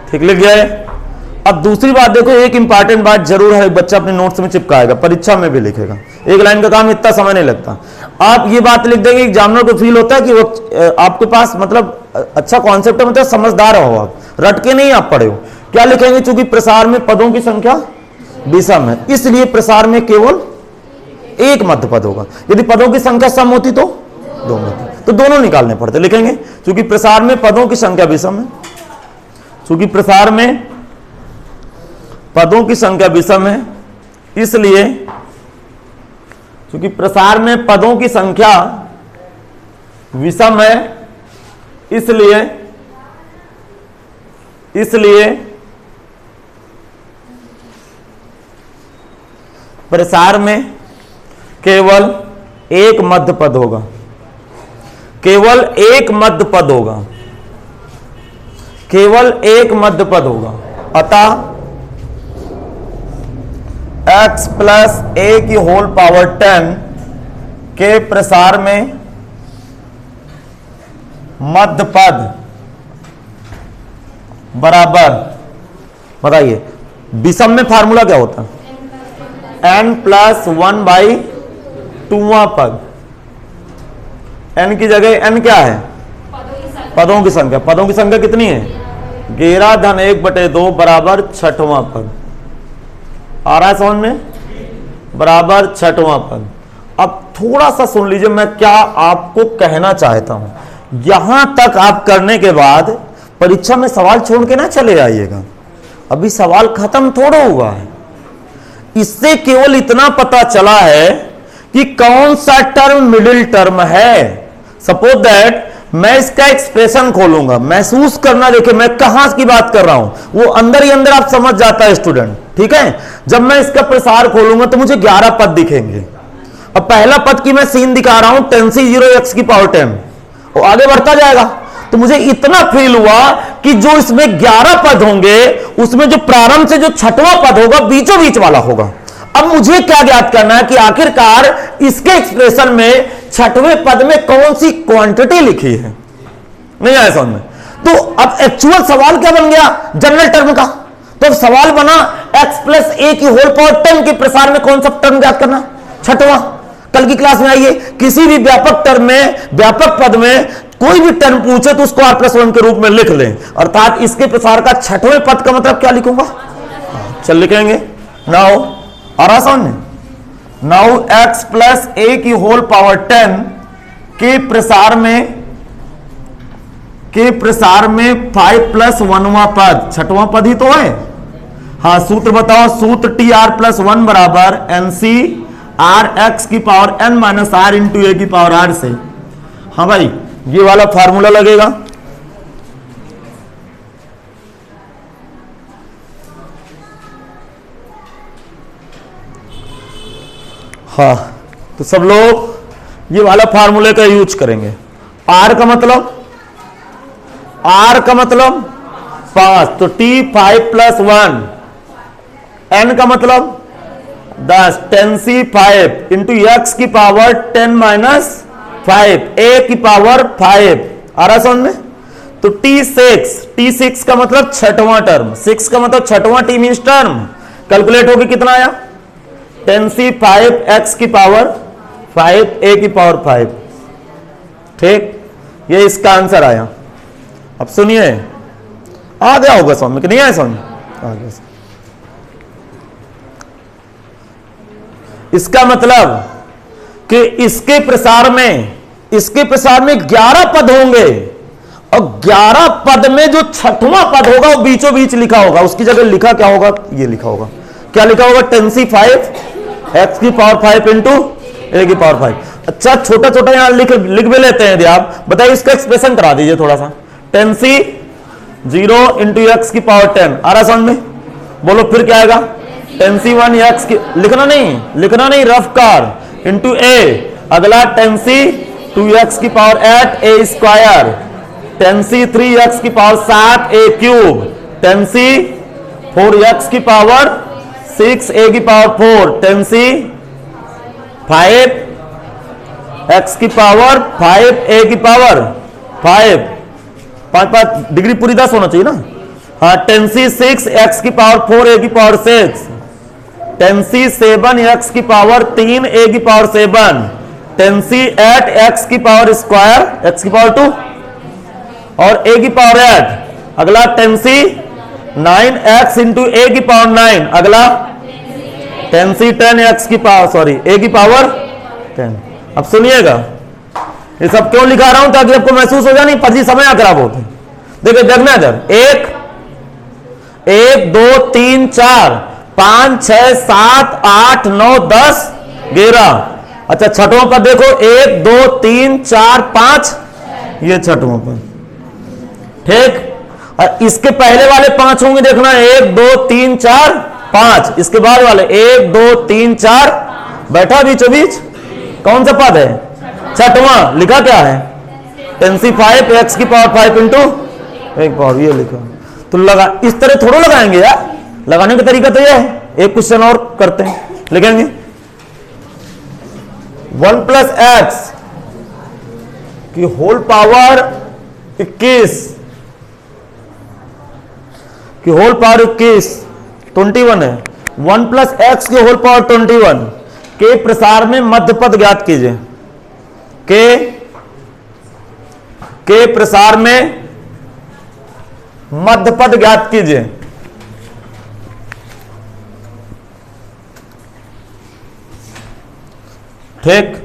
ठीक लिख गए। अब दूसरी बात देखो, एक इंपॉर्टेंट बात जरूर है, बच्चा अपने नोट्स में चिपकाएगा, परीक्षा में भी लिखेगा। एक लाइन का काम इतना समय नहीं लगता। आप ये बात लिख देंगे, एग्जामिनर को फील होता है कि वो आपके पास मतलब अच्छा कॉन्सेप्ट है, मतलब समझदार हो आप, रट के नहीं आप पढ़े हो। क्या लिखेंगे? चूंकि प्रसार में पदों की संख्या विषम है, इसलिए प्रसार में केवल एक मध्य पद होगा। यदि पदों की संख्या सम होती तो दो मध्य, तो दोनों निकालने पड़ते। लिखेंगे चूंकि प्रसार में पदों की संख्या विषम है, चूंकि प्रसार में पदों की संख्या विषम है, इसलिए चूंकि प्रसार में पदों की संख्या विषम है, इसलिए प्रसार में केवल एक मध्य पद होगा, केवल एक मध्य पद होगा, केवल एक मध्य पद होगा। अतः x प्लस a की होल पावर 10 के प्रसार में मध्य पद बराबर, बताइए विषम में फार्मूला क्या होता है? n+1/2वां पद। n की जगह n क्या है? पदों की संख्या। पदों की संख्या कितनी है? 11-1/2 बराबर छठवां पद। आ रहा है समझ में? बराबर छठवां पद। अब थोड़ा सा सुन लीजिए मैं क्या आपको कहना चाहता हूं। यहां तक आप करने के बाद परीक्षा में सवाल छोड़ के ना चले आइएगा, अभी सवाल खत्म थोड़ा हुआ है। इससे केवल इतना पता चला है कि कौन सा टर्म मिडिल टर्म है। सपोज दैट मैं इसका एक्सप्रेशन खोलूंगा, महसूस करना, देखिए मैं कहां की बात कर रहा हूं, वो अंदर ही अंदर आप समझ जाता है स्टूडेंट, ठीक है। जब मैं इसका प्रसार खोलूंगा तो मुझे 11 पद दिखेंगे। अब पहला पद की मैं सीन दिखा रहा हूं 10c0x⁻10 और आगे बढ़ता जाएगा, तो मुझे इतना फील हुआ कि जो इसमें 11 पद होंगे उसमें जो प्रारंभ से जो छठवां पद होगा बीचों बीच वाला होगा। अब मुझे क्या ज्ञात करना है कि आखिरकार इसके एक्सप्रेशन में छठवें पद में कौन सी क्वांटिटी लिखी है। नहीं आया समझ में? तो अब एक्चुअल सवाल क्या बन गया? जनरल टर्म का। तो अब सवाल बना x+a⁻10 के प्रसार में कौन सा टर्म ज्ञात करना? छठवां। कल की क्लास में आइए, किसी भी व्यापक टर्म में, व्यापक पद में कोई भी टर्म पूछे तो उसको r+1 के रूप में लिख लें, अर्थात इसके प्रसार का छठवें पद का मतलब क्या लिखूंगा? चल लिखेंगे। नाउ आ रहा समझ में? नाउ x+a⁻10 के प्रसार में 5+1वां पद, छठवां पद ही तो है। हाँ सूत्र बताओ। सूत्र TR+1 बराबर NC(r(x⁻n-r) से। हाँ भाई ये वाला फार्मूला लगेगा। हाँ तो सब लोग ये वाला फार्मूले का यूज करेंगे। R का मतलब 5, तो T5+1, N का मतलब 10, 10c5 इंटू x⁻10-5 a⁻5। आ रहा समझ में? तो T6 का मतलब छठवां टर्म, 6 का मतलब छठवां टी मींस टर्म। कैलकुलेट होगी कितना आया? 10c5 x⁻5 a⁻5। ठीक, ये इसका आंसर आया। अब सुनिए, आ गया होगा समझ में कि नहीं आया समझ? आ गया। इसका मतलब कि इसके प्रसार में 11 पद होंगे और 11 पद में जो छठवां पद होगा वो बीचों बीच लिखा होगा। उसकी जगह लिखा क्या होगा? ये लिखा होगा। क्या लिखा होगा? 10c5 x⁻5 into a⁻5। अच्छा छोटा छोटा यहां लिख भी लेते हैं। यदि आप बताइए इसका एक्सप्रेशन करा दीजिए थोड़ा सा। 10c0 इंटू x⁻10 आ रहा समझ में? बोलो फिर क्या आएगा? 10c1 x की लिखना नहीं, रफ कार इंटू a। अगला 10c2x⁻8 a², 10c3x⁻7 a³, 10c4x⁻6 a⁻4, 10c5x⁻5 a⁻5। 5 degree पूरी 10 होना चाहिए ना। हाँ 10c6x⁻4 a⁻6, 10c7x⁻3 a⁻7, 10c8x² x⁻2 और a⁻8। अगला 10c9x इंटू a⁻9। अगला 10c10x⁻10। अब सुनिएगा, ये सब क्यों लिखा रहा हूं? ताकि आपको महसूस हो जाए नहीं फर्जी समय खराब होते। देखिए देखना इधर, 1 2 3 4 5 6 7 8 9 10 11। अच्छा छठवां पद देखो, 1 2 3 4 5, ये छठवां पद। ठीक, और इसके पहले वाले 5 होंगे, देखना 1 2 3 4 5। इसके बाद वाले 1 2 3 4 बैठा बीचों बीच। कौन सा पद है? छठवां। लिखा क्या है? 10c5 x⁻5 इंटू a⁻, ये लिखा। तो लगा इस तरह थोड़ा लगाएंगे यार, लगाने का तरीका तो ये है। एक क्वेश्चन और करते हैं, लिखेंगे 1 + x की होल पावर 21 की होल पावर 21 21 है। 1 प्लस एक्स की होल पावर 21 के प्रसार में मध्य पद ज्ञात कीजिए। के प्रसार में मध्य पद ज्ञात कीजिए। ठीक,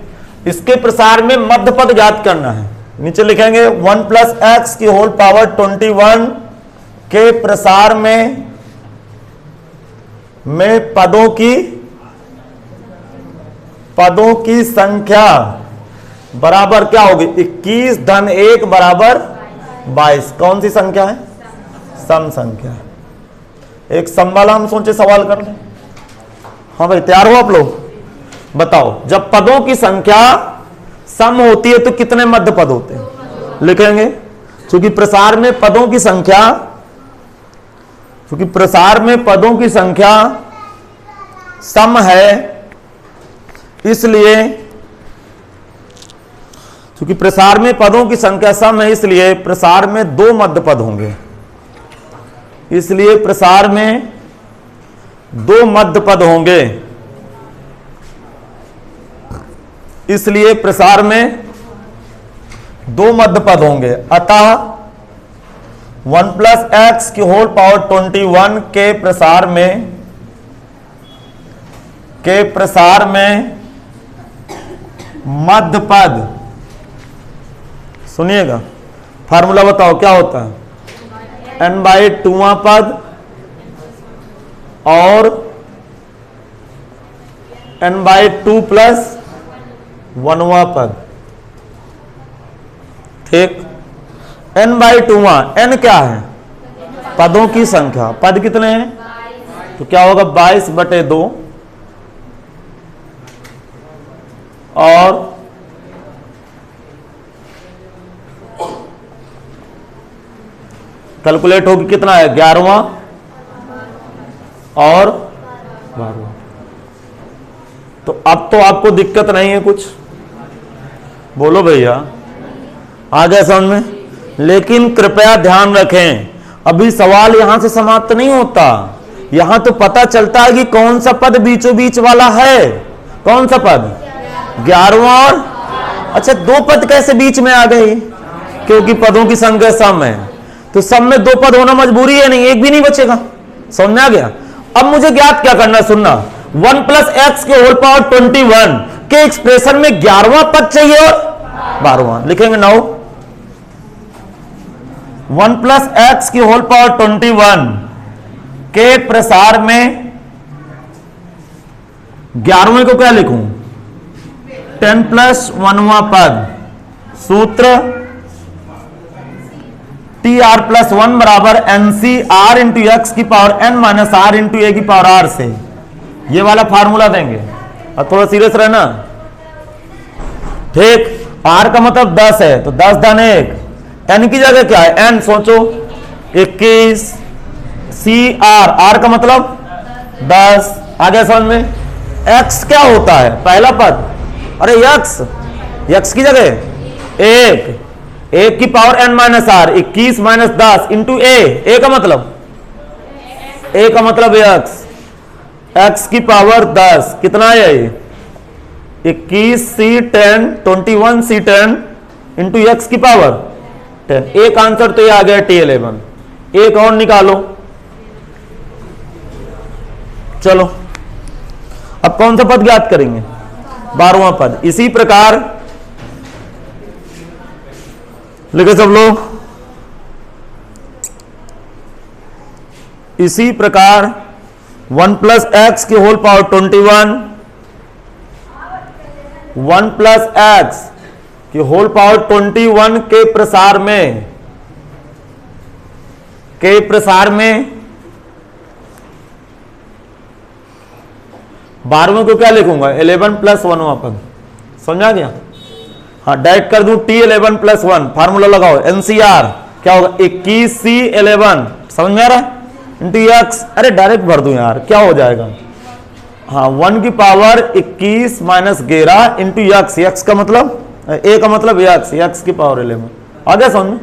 इसके प्रसार में मध्य पद ज्ञात करना है। नीचे लिखेंगे 1 प्लस एक्स की होल पावर 21 के प्रसार में पदों की संख्या बराबर क्या होगी? 21 धन 1 बराबर 22। कौन सी संख्या है? सम संख्या है। एक सम वाला हम सोचे सवाल कर लें। हाँ भाई, तैयार हो आप लोग? बताओ, जब पदों की संख्या सम होती है तो कितने मध्य पद होते हैं? लिखेंगे, क्योंकि प्रसार में पदों की संख्या सम है, इसलिए क्योंकि प्रसार में पदों की संख्या सम है, इसलिए प्रसार में 2 मध्य पद होंगे। इसलिए प्रसार में 2 मध्य पद होंगे। इसलिए प्रसार में 2 मध्य पद होंगे। अतः 1 प्लस एक्स की होल पावर 21 के प्रसार में मध्य पद, सुनिएगा, फार्मूला बताओ क्या होता है? n/2वां पद और n/2 प्लस 1वां पद। ठीक, n/2वां, n क्या है? पदों की संख्या। पद कितने हैं? तो क्या होगा? 22/2 और कैलकुलेट होगी कितना है? 11वां और 12वां। तो अब तो आपको दिक्कत नहीं है कुछ? बोलो भैया, आ गया समझ में? लेकिन कृपया ध्यान रखें, अभी सवाल यहां से समाप्त नहीं होता। यहां तो पता चलता है कि कौन सा पद बीचों बीच वाला है। कौन सा पद? 11वां और, अच्छा 2 पद कैसे बीच में आ गई? क्योंकि पदों की संख्या सम है, तो सम में 2 पद होना मजबूरी है, नहीं एक भी नहीं बचेगा। समझ में आ गया? अब मुझे ज्ञात क्या करना, सुनना। 1 प्लस एक्स के होल पावर 21 के एक्सप्रेशन में 11वां पद चाहिए और 12वां। लिखेंगे नाउ 1 प्लस एक्स की होल पावर 21 के प्रसार में 11वें को क्या लिखूं? 10 प्लस 1वां पद। सूत्र TR प्लस 1 बराबर NCR इंटू एक्स की power n minus R into A की पावर R से ये वाला फार्मूला देंगे। और थोड़ा सीरियस रहना। ठीक, R का मतलब 10 है, तो 10 धन 1, n की जगह क्या है? n, सोचो 21 CR, R का मतलब 10। आगे समझ में? x क्या होता है? पहला पद। अरे x की जगह 1 की power n minus R, 21 minus 10 into A का मतलब x की पावर 10 कितना है ये? 21C10 21C10 इंटू एक्स की पावर 10। एक आंसर तो ये आ गया T11। एक और निकालो। चलो, अब कौन सा पद ज्ञात करेंगे? 12वां पद। इसी प्रकार लिखे सब लोग। इसी प्रकार 1 प्लस एक्स की होल पावर 21, 1 प्लस एक्स की होल पावर 21 के प्रसार में 12वें को क्या लिखूंगा? 11 प्लस 1वां पद। समझा गया? हाँ, डायरेक्ट कर दूं T11 प्लस 1। फार्मूला लगाओ NCR क्या होगा? 21C11। समझ में आ रहा है? Into x. अरे डायरेक्ट भर दूं यार, क्या हो जाएगा? हाँ, 1 की power 21 minus 11 into x. X का मतलब ए का मतलब एक्स की पावर 11। आ गया समझ में?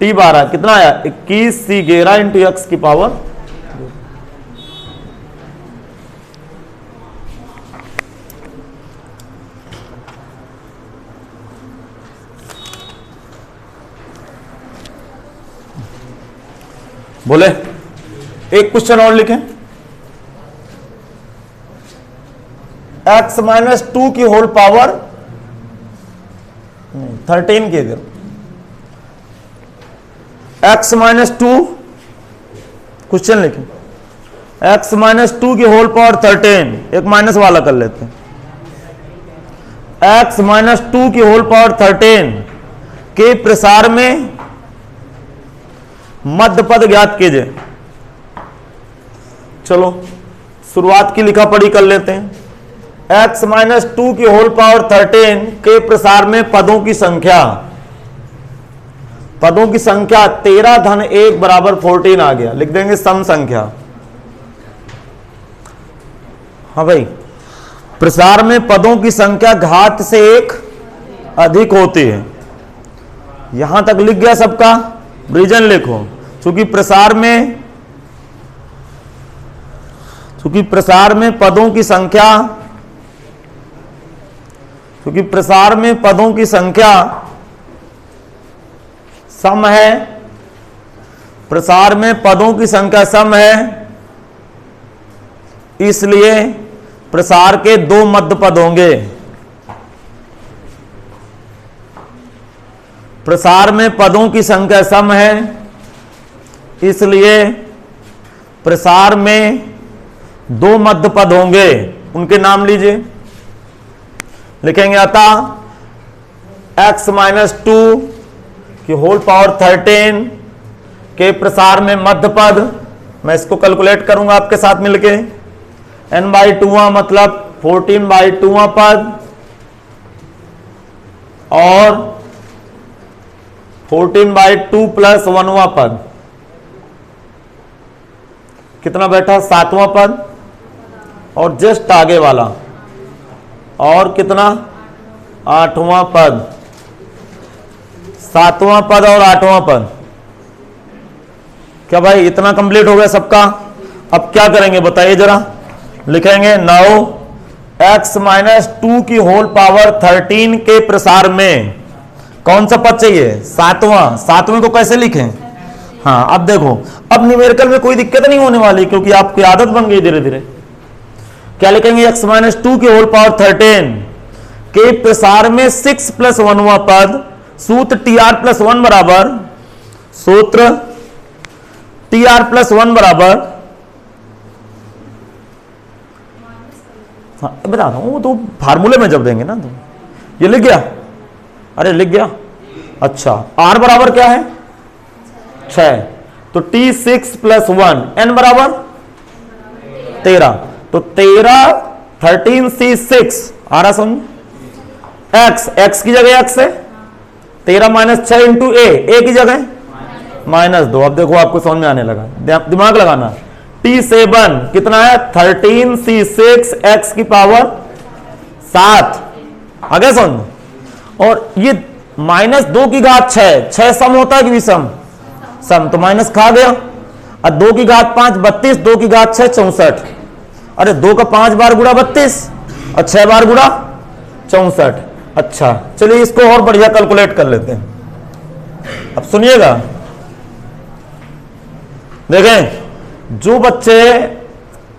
T12 कितना आया 21c11 इंटू एक्स की पावर। बोले एक क्वेश्चन और लिखें, x-2 की होल पावर 13 के इधर x-2 क्वेश्चन लिखें, x-2 की होल पावर 13, एक माइनस वाला कर लेते हैं, x-2 की होल पावर 13 के प्रसार में मध्य पद ज्ञात कीजिए। चलो शुरुआत की लिखा पढ़ी कर लेते हैं। x-2 की होल पावर 13 के प्रसार में पदों की संख्या 13 धन 1 बराबर 14 आ गया, लिख देंगे सम संख्या। हाँ भाई, प्रसार में पदों की संख्या घात से 1 अधिक होती है। यहां तक लिख गया सबका, रीजन लिखो। चूंकि प्रसार में पदों की संख्या सम है, प्रसार में पदों की संख्या सम है, इसलिए प्रसार के 2 मध्य पद होंगे। प्रसार में पदों की संख्या सम है, इसलिए प्रसार में 2 मध्य पद होंगे। उनके नाम लीजिए, लिखेंगे अतः x-2 की होल पावर 13 के प्रसार में मध्य पद, मैं इसको कैलकुलेट करूंगा आपके साथ मिलके, n/2 मतलब 14/2 पद और 14/2 प्लस 1वां पद, कितना बैठा 7वां पद, और जस्ट आगे वाला और कितना 8वां पद, 7वां पद और 8वां पद। क्या भाई इतना कंप्लीट हो गया सबका? अब क्या करेंगे बताइए जरा, लिखेंगे 9 x-2 की होल पावर 13 के प्रसार में कौन सा पद चाहिए? 7वां को कैसे लिखें? हाँ अब देखो, अब न्यूमेरिकल में कोई दिक्कत नहीं होने वाली क्योंकि आपकी आदत बन गई धीरे धीरे। क्या लिखेंगे? x-2 की होल पावर 13 के प्रसार में 6 प्लस 1वां पद, सूत्र tr+1 बराबर, सूत्र tr+1 बराबर, हाँ बता रहा हूं तो फार्मूले में जब देंगे ना तो ये लिख गया, अरे लिख गया। अच्छा r बराबर क्या है? 6, तो t6 + 1, n बराबर 13, तो 13 13c6 आ रहा समझ। x की जगह x है, 13 - 6 इंटू a की जगह -2। अब देखो आपको समझ में आने लगा, दिमाग लगाना। t7 कितना है? 13c6 x की पावर 7 आ गया समझ। और ये -2 की घात 6 सम होता है कि विषम? सम, तो माइनस खा गया। और 2 की घात 5 32, 2 की घात 6 64। अरे 2 का 5 बार गुणा 32 और 6 बार गुणा 64। अच्छा चलिए इसको और बढ़िया कैलकुलेट कर लेते हैं। अब सुनिएगा, देखें जो बच्चे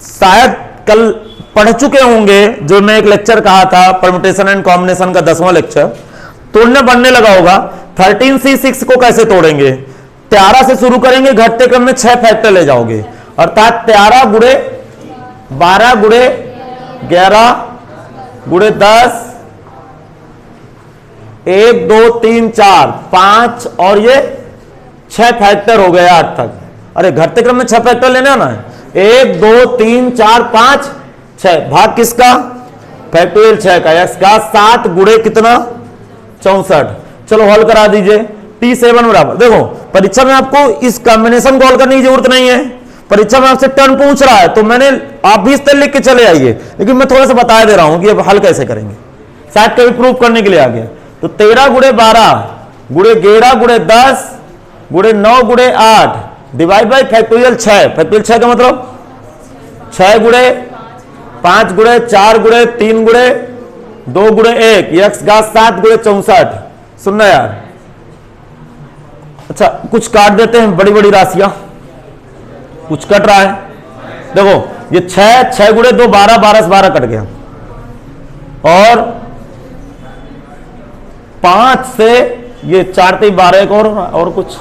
शायद कल पढ़ चुके होंगे, जो मैं एक लेक्चर कहा था परम्यूटेशन एंड कॉम्बिनेशन का 10वां लेक्चर, तोड़ने बढ़ने लगा होगा। 13c6 को कैसे तोड़ेंगे? 13 से शुरू करेंगे, घटते क्रम में 6 फैक्टर ले जाओगे, अर्थात 13 गुणे 12 गुणे 11 गुणे 10, 1 2 3 4 5 और ये 6 फैक्टर हो गया 8 तक। अरे घटते क्रम में 6 फैक्टर लेने आना है। 1 2 3 4 5 6, भाग किसका? फैक्टोरियल 6 का, x का 7 गुणे कितना? 64। चलो हल करा दीजिए। t7 बराबर, देखो परीक्षा में आपको इस कॉम्बिनेशन को हल करने की जरूरत नहीं है, परीक्षा में आपसे टर्न पूछ रहा है तो मैंने, आप भी इस तरह लिख के चले आइए, लेकिन मैं थोड़ा सा बता दे रहा हूं कि अब हल कैसे करेंगे, शायद कभी प्रूफ करने के लिए आ गया। तो 13 गुणे 12 गुणे 11 गुणे 10 गुणे 9 गुणे 8 डिवाइड बाई फैक्टोरियल 6। फैक्टोरियल 6 का मतलब 6 गुणे 5 गुणे 4 गुणे 3 गुणे 2 गुणे 1 x घात 7 गुणे 64। सुनना यार, अच्छा कुछ काट देते हैं, बड़ी बड़ी राशियां कुछ कट रहा है। देखो ये 6 गुणे 2 12 12 से 12 कट गया, और 5 से ये 4 3 12 एक और कुछ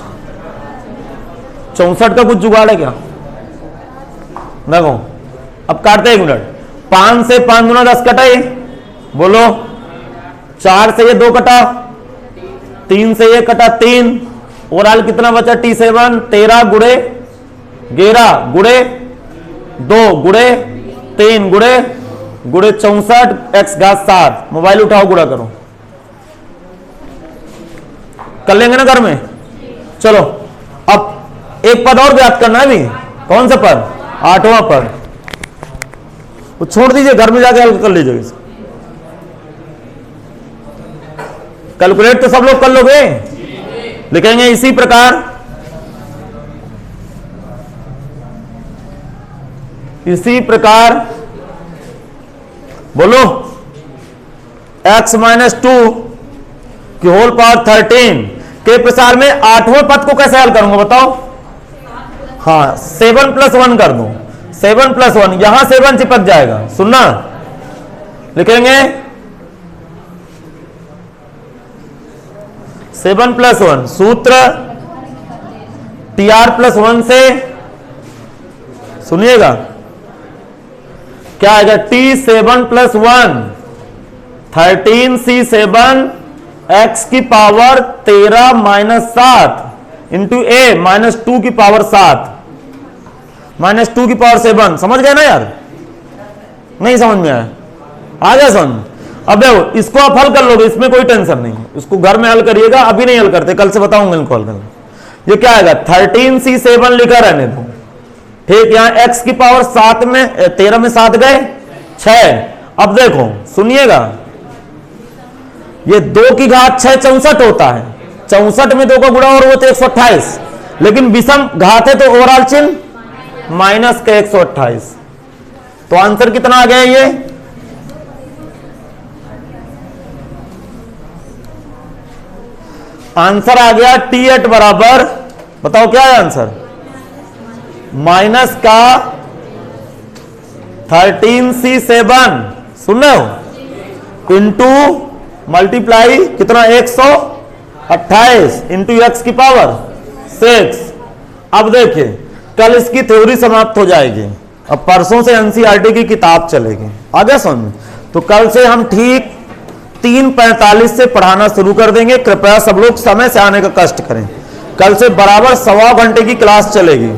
64 का कुछ जुगाड़ है क्या? देखो अब काटते 1 मिनट। 5 से 5 गुना 10 कटा, ये बोलो। 4 से ये 2 कटा, 3 से ये कटा 3, ओवरऑल कितना बचा? T7 13 गुणे 11 गुणे 2 गुणे 3 गुणे 64 x घात 7। मोबाइल उठाओ, गुणा करो, कर लेंगे ना घर में। चलो अब एक पद और ज्ञात करना है भी। कौन सा पद? 8वां पद। वो छोड़ दीजिए, घर में जाके हल कर लीजिए इसे। कैलकुलेट तो सब लोग कर लोगे। लिखेंगे इसी प्रकार, इसी प्रकार बोलो x माइनस 2 की होल पावर 13 के प्रसार में 8वें पद को कैसे हल करूंगा बताओ? हाँ 7 + 1 कर दूं। 7 + 1, यहां 7 चिपक जाएगा। सुनना, लिखेंगे 7 + 1 सूत्र TR + 1 से, सुनिएगा क्या आएगा? T7 + 1 13C7 x की पावर 13 - 7 इंटू a -2 की पावर 7 -2 की पावर 7। समझ गए ना यार? नहीं समझ में आया? आ गया समझ? अब देखो इसको आप हल कर लोगे, इसमें कोई टेंशन नहीं है। इसको घर में हल करिएगा, अभी नहीं हल करते, कल से बताऊंगा इनको हल करना। ये क्या आएगा? 13C7 लिखा रहने दो, ठीक। यहां x की पावर 7 में 13 में 7 गए 6। अब देखो सुनिएगा, ये 2 की घात 6 64 होता है। 64 में 2 का गुणा और वो तो 128, लेकिन विषम घात है तो ओवरऑल चिन्ह माइनस के 128। तो आंसर कितना आ गया? ये आंसर आ गया T8 बराबर, बताओ क्या है आंसर? माइनस का 13C7, सुन रहे हो, इंटू मल्टीप्लाई कितना 128 इंटू x की पावर 6। अब देखिए कल इसकी थ्योरी समाप्त हो जाएगी, अब परसों से NCERT की किताब चलेगी। आगे समझ, तो कल से हम ठीक 3:45 से पढ़ाना शुरू कर देंगे। कृपया सब लोग समय से आने का कष्ट करें। कल से बराबर 1.25 घंटे की क्लास चलेगी।